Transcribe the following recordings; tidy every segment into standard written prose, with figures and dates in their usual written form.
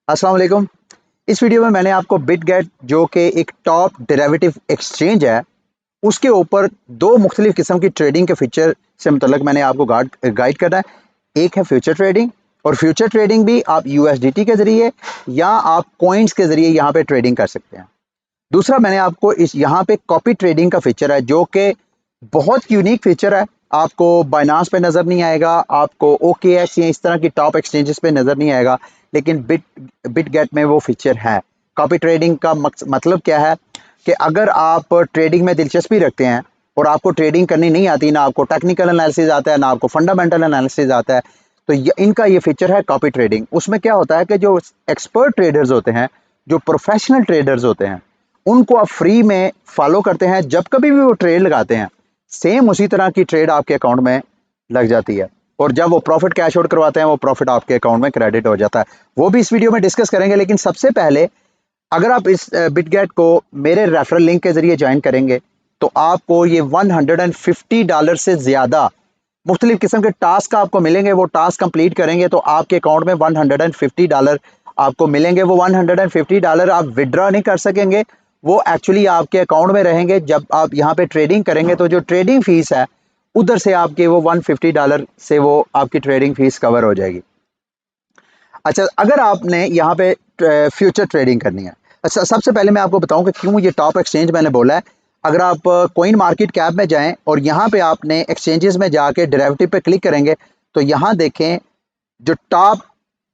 अस्सलाम वालेकुम। इस वीडियो में मैंने आपको बिटगेट जो कि एक टॉप डेरिवेटिव एक्सचेंज है, उसके ऊपर दो मुख्तलिफ किस्म की ट्रेडिंग के फीचर से मुतल्लिक मैंने आपको गाइड करना है। एक है फ्यूचर ट्रेडिंग, और फ्यूचर ट्रेडिंग भी आप यूएसडीटी के ज़रिए या आप कॉइन्स के ज़रिए यहाँ पे ट्रेडिंग कर सकते हैं। दूसरा मैंने आपको इस यहाँ पे कॉपी ट्रेडिंग का फीचर है जो कि बहुत यूनिक फीचर है। आपको बाइनांस पे नज़र नहीं आएगा, आपको ओकेएक्स या इस तरह की टॉप एक्सचेंजेस पे नज़र नहीं आएगा, लेकिन बिटगेट में वो फीचर है। कॉपी ट्रेडिंग का मतलब क्या है कि अगर आप ट्रेडिंग में दिलचस्पी रखते हैं और आपको ट्रेडिंग करनी नहीं आती, ना आपको टेक्निकल एनालिसिस आता है, ना आपको फंडामेंटल एनालिसिस आता है, तो इनका ये फीचर है कॉपी ट्रेडिंग। उसमें क्या होता है कि जो एक्सपर्ट ट्रेडर्स होते हैं, जो प्रोफेशनल ट्रेडर्स होते हैं, उनको आप फ्री में फॉलो करते हैं। जब कभी भी वो ट्रेड लगाते हैं, सेम उसी तरह की ट्रेड आपके अकाउंट में लग जाती है, और जब वो प्रॉफिट कैश आउट करवाते हैं, वो प्रॉफिट आपके अकाउंट में क्रेडिट हो जाता है। वो भी इस वीडियो में डिस्कस करेंगे, लेकिन सबसे पहले अगर आप इस बिटगेट को मेरे रेफरल लिंक के जरिए ज्वाइन करेंगे तो आपको ये $150 से ज़्यादा मुख्तलिफ किस्म के टास्क आपको मिलेंगे। वो टास्क कंप्लीट करेंगे तो आपके अकाउंट में $150 आपको मिलेंगे। वो $150 आप विड्रॉ नहीं कर सकेंगे, वो एक्चुअली आपके अकाउंट में रहेंगे। जब आप यहाँ पे ट्रेडिंग करेंगे तो जो ट्रेडिंग फीस है उधर से आपके वो $150 से वो आपकी ट्रेडिंग फीस कवर हो जाएगी। अच्छा, अगर आपने यहाँ पे फ्यूचर ट्रेडिंग करनी है, अच्छा सबसे पहले मैं आपको बताऊं कि क्यों ये टॉप एक्सचेंज मैंने बोला है। अगर आप कोइन मार्केट कैप में जाएं और यहाँ पे आपने एक्सचेंजेस में जाके डेरिवेटिव पे क्लिक करेंगे तो यहाँ देखें जो टॉप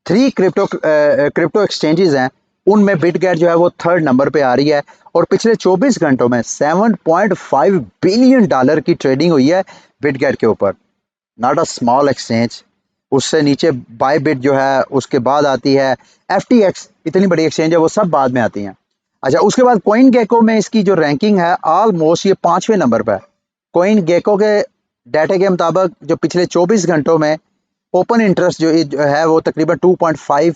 3 क्रिप्टो एक्सचेंजेस हैं उनमें बिटगेट जो है वो थर्ड नंबर पे आ रही है, और पिछले 24 घंटों में $7.5 बिलियन की ट्रेडिंग हुई है बिटगेट के ऊपर। Not a small exchange. उससे नीचे बायबिट जो है, उसके बाद आती है एफटीएक्स, इतनी बड़ी एक्सचेंज है, वो सब बाद में आती हैं। अच्छा, उसके बाद कॉइन गेको में इसकी जो रैंकिंग है ऑलमोस्ट ये 5वें नंबर पर है। कॉइन गेको के डाटा के मुताबिक जो पिछले 24 घंटों में ओपन इंटरेस्ट जो है वो तकरीबन 2.5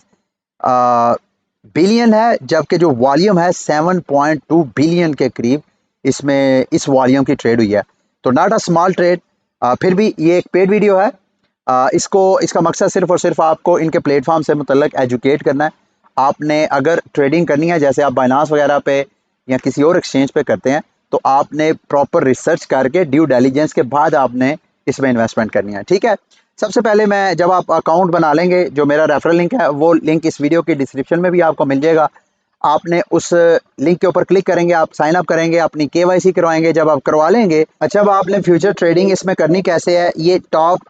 बिलियन है, जबकि जो वॉल्यूम है 7.2 बिलियन के करीब इसमें इस वॉल्यूम की ट्रेड हुई है। तो नॉट अ स्मॉल ट्रेड। फिर भी ये एक पेड वीडियो है। इसका मकसद सिर्फ और सिर्फ आपको इनके प्लेटफॉर्म से मुतल्लिक एजुकेट करना है। आपने अगर ट्रेडिंग करनी है, जैसे आप बाइनांस वगैरह पे या किसी और एक्सचेंज पे करते हैं, तो आपने प्रॉपर रिसर्च करके ड्यू डिलिजेंस के बाद आपने इसमें इन्वेस्टमेंट करनी है। ठीक है। सबसे पहले मैं जब आप अकाउंट बना लेंगे, जो मेरा रेफरल लिंक है वो लिंक इस वीडियो की डिस्क्रिप्शन में भी आपको मिल जाएगा। आपने उस लिंक के ऊपर क्लिक करेंगे, आप साइन अप करेंगे, अपनी केवाईसी करवाएंगे। जब आप करवा लेंगे, अच्छा अब आपने फ्यूचर ट्रेडिंग इसमें करनी कैसे है, ये टॉप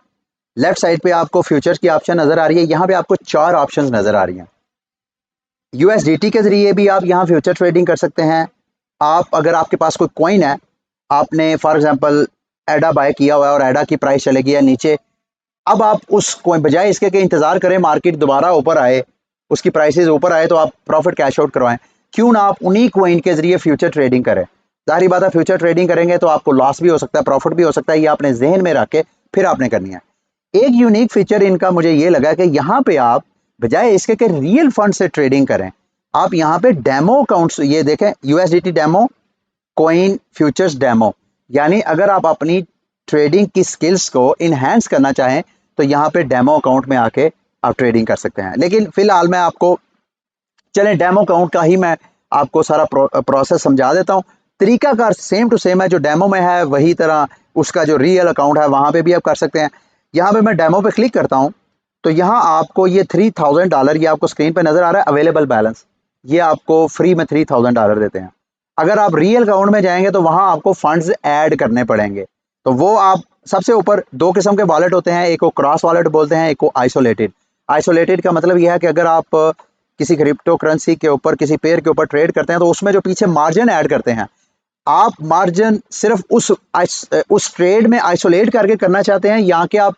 लेफ्ट साइड पे आपको फ्यूचर्स की ऑप्शन नजर आ रही है। यहाँ पे आपको 4 ऑप्शंस नजर आ रही हैं। यूएसडीटी के जरिए भी आप यहाँ फ्यूचर ट्रेडिंग कर सकते हैं। आप अगर आपके पास कोई कॉइन है, आपने फॉर एग्जांपल एडा बाय किया हुआ है और एडा की प्राइस चले गई है नीचे, अब आप उस कॉइन बजाय इसके कि इंतजार करें मार्केट दोबारा ऊपर आए, उसकी प्राइसेस ऊपर आए तो आप प्रॉफिट कैश आउट करवाएं, क्यों ना आप उन्हीं कॉइन के जरिए फ्यूचर ट्रेडिंग करें। जाहिर बात है फ्यूचर ट्रेडिंग करेंगे तो आपको लॉस भी हो सकता है, प्रॉफिट भी हो सकता है, ये आपने जहन में रख के फिर आपने करनी है। एक यूनिक फीचर इनका मुझे ये लगा कि यहाँ पे आप बजाय इसके कि रियल फंड से ट्रेडिंग करें, आप यहाँ पे डेमो अकाउंट्स, ये देखें USDT demo, coin futures demo, यानी अगर आप अपनी ट्रेडिंग की स्किल्स को इनहेंस करना चाहें तो यहाँ पे डेमो अकाउंट में आके आप ट्रेडिंग कर सकते हैं। लेकिन फिलहाल मैं आपको, चलें डेमो अकाउंट का ही मैं आपको सारा प्रोसेस समझा देता हूँ। तरीकाकार सेम टू सेम है, जो डेमो में है वही तरह उसका जो रियल अकाउंट है वहाँ पे भी आप कर सकते हैं। यहाँ पे मैं डेमो पे क्लिक करता हूँ तो यहाँ आपको ये $3000 ये आपको स्क्रीन पे नजर आ रहा है अवेलेबल बैलेंस, ये आपको फ्री में $3000 देते हैं। अगर आप रियल अकाउंट में जाएंगे तो वहां आपको फंड्स ऐड करने पड़ेंगे। तो वो आप सबसे ऊपर 2 किस्म के वॉलेट होते हैं, एक को क्रॉस वॉलेट बोलते हैं, एक को आइसोलेटेड। आइसोलेटेड का मतलब यह है कि अगर आप किसी क्रिप्टो करेंसी के ऊपर, किसी पेयर के ऊपर ट्रेड करते हैं तो उसमें जो पीछे मार्जिन ऐड करते हैं, आप मार्जिन सिर्फ उस ट्रेड में आइसोलेट करके करना चाहते हैं, या कि आप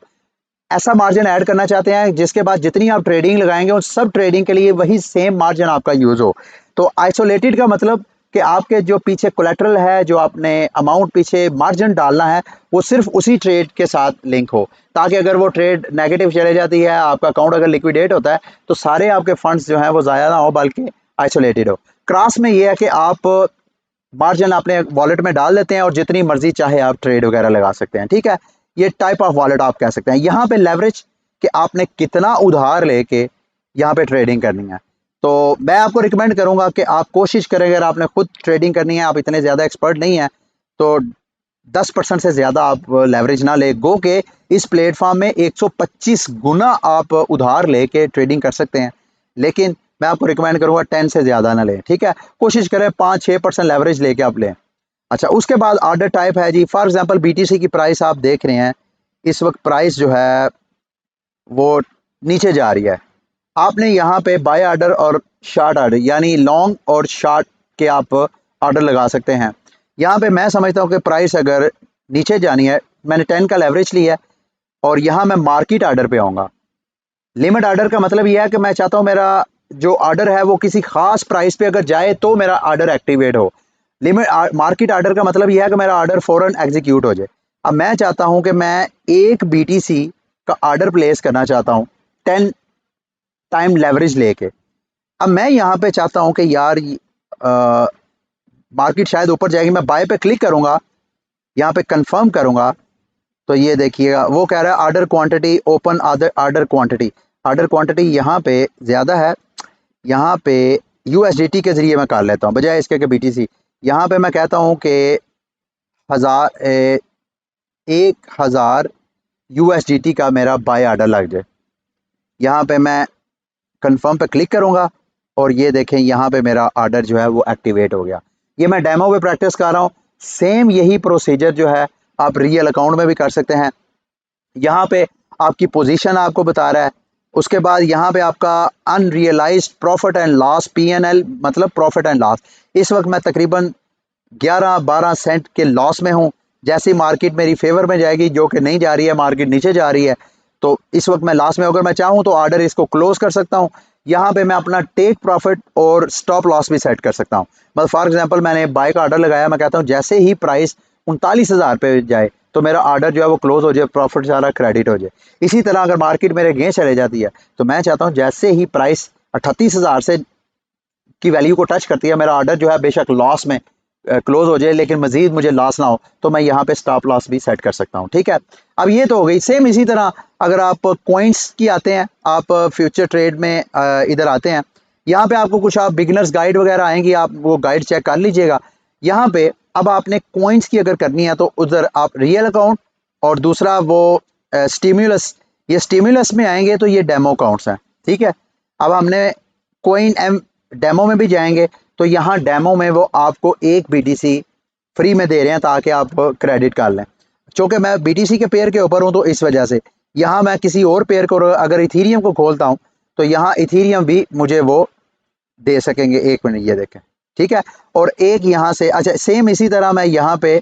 ऐसा मार्जिन ऐड करना चाहते हैं जिसके बाद जितनी आप ट्रेडिंग लगाएंगे उन सब ट्रेडिंग के लिए वही सेम मार्जिन आपका यूज हो। तो आइसोलेटेड का मतलब कि आपके जो पीछे कोलेटरल है, जो आपने अमाउंट पीछे मार्जिन डालना है, वो सिर्फ उसी ट्रेड के साथ लिंक हो, ताकि अगर वो ट्रेड नेगेटिव चले जाती है, आपका अकाउंट अगर लिक्विडेट होता है तो सारे आपके फंड्स जो हैं वो ज़ाया ना हो, बल्कि आइसोलेटेड हो। क्रॉस में ये है कि आप मार्जिन अपने वॉलेट में डाल देते हैं और जितनी मर्जी चाहे आप ट्रेड वगैरह लगा सकते हैं। ठीक है, ये टाइप ऑफ वॉलेट आप कह सकते हैं। यहाँ पे लेवरेज कि आपने कितना उधार लेके यहाँ पे ट्रेडिंग करनी है। तो मैं आपको रिकमेंड करूंगा कि आप कोशिश करें, अगर आपने खुद ट्रेडिंग करनी है, आप इतने ज़्यादा एक्सपर्ट नहीं हैं, तो 10% से ज़्यादा आप लेवरेज ना ले। गो के इस प्लेटफॉर्म में 125 गुना आप उधार लेके ट्रेडिंग कर सकते हैं, लेकिन मैं आपको रिकमेंड करूंगा 10 से ज़्यादा ना लें, ठीक है। कोशिश करें 5-6% लेवरेज लेके आप लें। अच्छा, उसके बाद ऑर्डर टाइप है जी, फॉर एग्जांपल बीटीसी की प्राइस आप देख रहे हैं, इस वक्त प्राइस जो है वो नीचे जा रही है। आपने यहाँ पे बाय ऑर्डर और शॉर्ट ऑर्डर यानी लॉन्ग और शॉर्ट के आप ऑर्डर लगा सकते हैं। यहाँ पे मैं समझता हूँ कि प्राइस अगर नीचे जानी है, मैंने 10 का लेवरेज लिया है और यहाँ मैं मार्केट ऑर्डर पे आऊँगा। लिमिट ऑर्डर का मतलब यह है कि मैं चाहता हूँ मेरा जो ऑर्डर है वो किसी खास प्राइस पे अगर जाए तो मेरा ऑर्डर एक्टिवेट हो। लिमिट मार्केट ऑर्डर का मतलब यह है कि मेरा ऑर्डर फौरन एग्जीक्यूट हो जाए। अब मैं चाहता हूँ कि मैं एक बीटीसी का ऑर्डर प्लेस करना चाहता हूँ 10 टाइम लेवरेज लेके। अब मैं यहाँ पे चाहता हूँ कि यार मार्केट शायद ऊपर जाएगी, मैं बाय पे क्लिक करूँगा, यहाँ पे कंफर्म करूँगा, तो ये देखिएगा वो कह रहा है order quantity open order quantity यहाँ पे ज़्यादा है। यहाँ पे यूएसडीटी के ज़रिए मैं कर लेता हूँ बजाय इसके कि बीटीसी। यहाँ पे मैं कहता हूँ कि 1000 यूएसडीटी का मेरा बाय ऑर्डर लग जाए। यहाँ पे मैं कंफर्म पे क्लिक करूँगा और ये देखें यहाँ पे मेरा ऑर्डर जो है वो एक्टिवेट हो गया। ये मैं डेमो पे प्रैक्टिस कर रहा हूँ। सेम यही प्रोसीजर जो है आप रियल अकाउंट में भी कर सकते हैं। यहाँ पे आपकी पोजीशन आपको बता रहा है, उसके बाद यहाँ पे आपका unrealised profit and loss PNL मतलब प्रॉफिट एंड लॉस। इस वक्त मैं तकरीबन 11-12 सेंट के लॉस में हूँ। जैसे मार्केट मेरी फेवर में जाएगी, जो कि नहीं जा रही है, मार्केट नीचे जा रही है, तो इस वक्त मैं लॉस में, अगर मैं चाहूँ तो ऑर्डर इसको क्लोज कर सकता हूँ। यहाँ पे मैं अपना टेक प्रॉफिट और स्टॉप लॉस भी सेट कर सकता हूँ। मतलब फॉर एग्जांपल मैंने बाय का ऑर्डर लगाया, मैं कहता हूँ जैसे ही प्राइस 39,000 पे जाए तो मेरा ऑर्डर जो है वो क्लोज हो जाए, प्रॉफिट सारा क्रेडिट हो जाए। इसी तरह अगर मार्केट मेरे अगेंस्ट चले जाती है तो मैं चाहता हूँ जैसे ही प्राइस 38,000 से की वैल्यू को टच करती है, मेरा ऑर्डर जो है बेशक लॉस में क्लोज हो जाए लेकिन मजीद मुझे लॉस ना हो, तो मैं यहाँ पे स्टॉप लॉस भी सेट कर सकता हूँ, ठीक है। अब ये तो हो गई। सेम इसी तरह अगर आप कॉइन्स की आते हैं, आप फ्यूचर ट्रेड में इधर आते हैं, यहाँ पे आपको कुछ आप बिगिनर्स गाइड वगैरह आएंगी, आप वो गाइड चेक कर लीजिएगा। यहाँ पे अब आपने कॉइन्स की अगर करनी है तो उधर आप रियल अकाउंट और दूसरा वो स्टिम्युलस, ये स्टिम्युलस में आएंगे तो ये डेमो अकाउंट्स हैं, ठीक है। अब हमने कोइन एम डेमो में भी जाएंगे तो यहाँ डेमो में वो आपको एक बीटीसी फ्री में दे रहे हैं ताकि आप क्रेडिट कर लें। चूँकि मैं बीटीसी के पेयर के ऊपर हूँ तो इस वजह से यहाँ मैं किसी और पेयर को अगर इथीरियम को खोलता हूँ तो यहाँ इथीरियम भी मुझे वो दे सकेंगे। एक मिनट, ये देखें, ठीक है। और एक यहाँ से, अच्छा सेम इसी तरह मैं यहाँ पे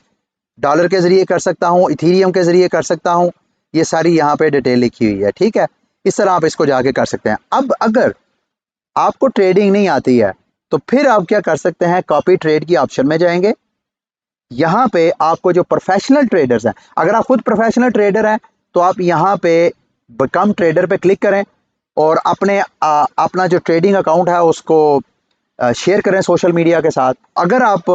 डॉलर के ज़रिए कर सकता हूँ, इथीरियम के ज़रिए कर सकता हूँ। ये सारी यहाँ पे डिटेल लिखी हुई है, ठीक है। इस तरह आप इसको जाके कर सकते हैं। अब अगर आपको ट्रेडिंग नहीं आती है तो फिर आप क्या कर सकते हैं, कॉपी ट्रेड की ऑप्शन में जाएंगे। यहाँ पे आपको जो प्रोफेशनल ट्रेडर्स हैं, अगर आप खुद प्रोफेशनल ट्रेडर हैं तो आप यहाँ पे बिकम ट्रेडर पे क्लिक करें और अपना जो ट्रेडिंग अकाउंट है उसको शेयर करें सोशल मीडिया के साथ। अगर आप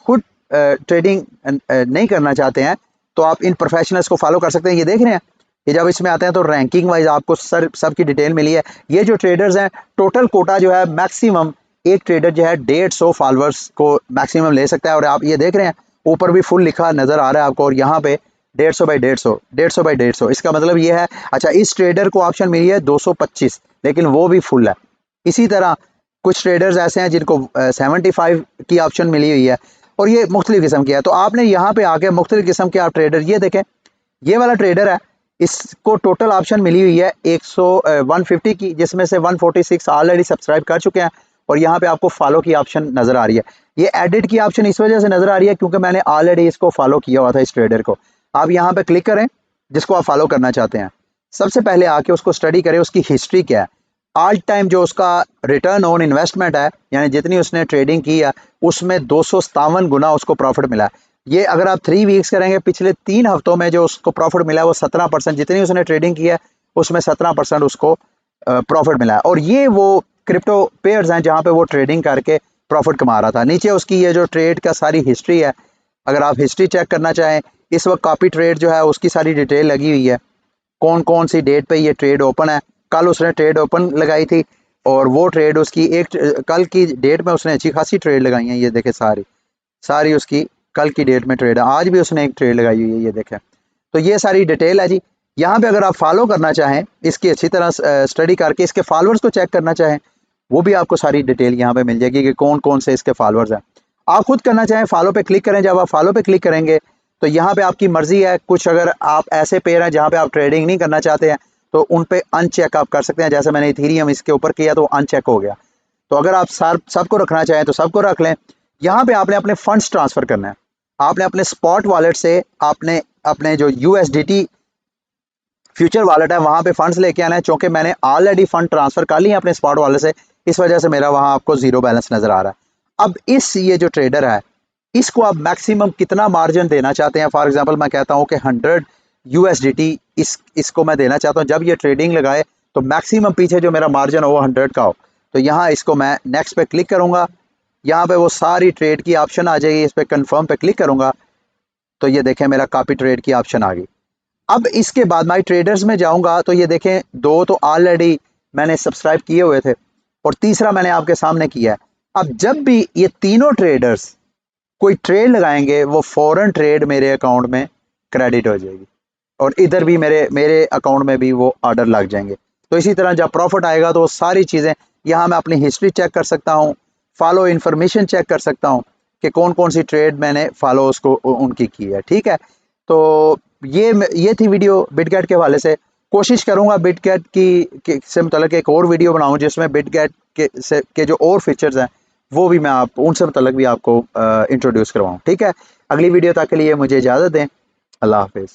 खुद ट्रेडिंग नहीं करना चाहते हैं तो आप इन प्रोफेशनल्स को फॉलो कर सकते हैं। ये देख रहे हैं, ये जब इसमें आते हैं तो रैंकिंग वाइज आपको सबकी डिटेल मिली है। ये जो ट्रेडर्स हैं, टोटल कोटा जो है मैक्सिमम एक ट्रेडर जो है 150 फॉलोअर्स को मैक्सिमम ले सकता है। और आप ये देख रहे हैं ऊपर भी फुल लिखा नजर आ रहा है आपको, और यहाँ पे 150 बाई 150, 150 बाई 150, इसका मतलब ये है। अच्छा, इस ट्रेडर को ऑप्शन मिली है 225, लेकिन वो भी फुल है। इसी तरह कुछ ट्रेडर्स ऐसे हैं जिनको 75 की ऑप्शन मिली हुई है, और ये मुख्तलिफ किस्म की है। तो आपने यहाँ पे आके मुख्तलिफ किस्म के आप ट्रेडर, ये देखें ये वाला ट्रेडर है, इसको टोटल ऑप्शन मिली हुई है 150 की, जिसमें से 146 ऑलरेडी सब्सक्राइब कर चुके हैं। और यहाँ पे आपको फॉलो की ऑप्शन नजर आ रही है। ये एडिट की ऑप्शन इस वजह से नजर आ रही है क्योंकि मैंने ऑलरेडी इसको फॉलो किया हुआ था, इस ट्रेडर को। आप यहाँ पे क्लिक करें जिसको आप फॉलो करना चाहते हैं। सबसे पहले आके उसको स्टडी करें, उसकी हिस्ट्री क्या है, ऑल टाइम जो उसका रिटर्न ऑन इन्वेस्टमेंट है, यानी जितनी उसने ट्रेडिंग की है उसमें 257 गुना उसको प्रॉफिट मिला है। ये अगर आप 3 वीक्स करेंगे, पिछले 3 हफ्तों में जो उसको प्रॉफिट मिला है वो 17%, जितनी उसने ट्रेडिंग की है उसमें 17% उसको प्रॉफिट मिला है। और ये वो क्रिप्टो पेयर्स हैं जहाँ पे वो ट्रेडिंग करके प्रॉफिट कमा रहा था। नीचे उसकी ये जो ट्रेड का सारी हिस्ट्री है, अगर आप हिस्ट्री चेक करना चाहें, इस वक्त कॉपी ट्रेड जो है उसकी सारी डिटेल लगी हुई है, कौन कौन सी डेट पे ये ट्रेड ओपन है। कल उसने ट्रेड ओपन लगाई थी और वो ट्रेड उसकी कल की डेट में उसने अच्छी खासी ट्रेड लगाई है, ये देखे सारी सारी उसकी कल की डेट में ट्रेड है। आज भी उसने एक ट्रेड लगाई हुई है, ये देखें। तो ये सारी डिटेल है जी। यहाँ पे अगर आप फॉलो करना चाहें, इसकी अच्छी तरह स्टडी करके इसके फॉलोअर्स को चेक करना चाहें, वो भी आपको सारी डिटेल यहाँ पे मिल जाएगी कि कौन कौन से इसके फॉलोअर्स हैं। आप खुद करना चाहें फॉलो पे क्लिक करें। जब आप फॉलो पे क्लिक करेंगे तो यहाँ पे आपकी मर्जी है, कुछ अगर आप ऐसे पेयर हैं जहाँ पे आप ट्रेडिंग नहीं करना चाहते हैं तो उन पे अनचेक आप कर सकते हैं। जैसे मैंने इथेरियम इसके ऊपर किया तो अनचेक हो गया। तो अगर आप सबको रखना चाहें तो सबको रख लें। यहाँ पे आपने अपने फंड्स ट्रांसफर करना है। आपने अपने स्पॉट वॉलेट से आपने अपने जो USDT फ्यूचर वॉलेट है वहां पे फंड्स लेके आना है। चूंकि मैंने ऑलरेडी फंड ट्रांसफर कर लिए अपने स्पॉट वॉलेट से, इस वजह से मेरा वहां आपको जीरो बैलेंस नजर आ रहा है। अब ये जो ट्रेडर है, इसको आप मैक्सिमम कितना मार्जिन देना चाहते हैं। फॉर एग्जांपल मैं कहता हूं कि 100 USDT इसको मैं देना चाहता हूं। जब ये ट्रेडिंग लगाए तो मैक्सिमम पीछे जो मेरा मार्जिन हो वो 100 का हो। तो यहाँ इसको मैं नेक्स्ट पे क्लिक करूंगा, यहाँ पे वो सारी ट्रेड की ऑप्शन आ जाएगी। इस पे कंफर्म पे क्लिक करूंगा तो ये देखें मेरा कॉपी ट्रेड की ऑप्शन आ गई। अब इसके बाद माई ट्रेडर्स में जाऊंगा तो ये देखें, दो तो ऑलरेडी मैंने सब्सक्राइब किए हुए थे और तीसरा मैंने आपके सामने किया है। अब जब भी ये तीनों ट्रेडर्स कोई ट्रेड लगाएंगे वो फॉरेन ट्रेड मेरे अकाउंट में क्रेडिट हो जाएगी और इधर भी मेरे अकाउंट में भी वो ऑर्डर लग जाएंगे। तो इसी तरह जब प्रॉफिट आएगा तो वो सारी चीज़ें यहाँ मैं अपनी हिस्ट्री चेक कर सकता हूँ, फॉलो इन्फॉर्मेशन चेक कर सकता हूँ कि कौन कौन सी ट्रेड मैंने फॉलो उसको उनकी की है। ठीक है, तो ये थी वीडियो बिटगेट के हवाले से। कोशिश करूंगा बिटगेट से मतलब एक और वीडियो बनाऊं जिसमें बिटगेट के जो और फीचर्स हैं वो भी मैं उनसे मतलब भी आपको इंट्रोड्यूस करवाऊं। ठीक है, अगली वीडियो तक के लिए मुझे इजाज़त दें। अल्लाह हाफिज़।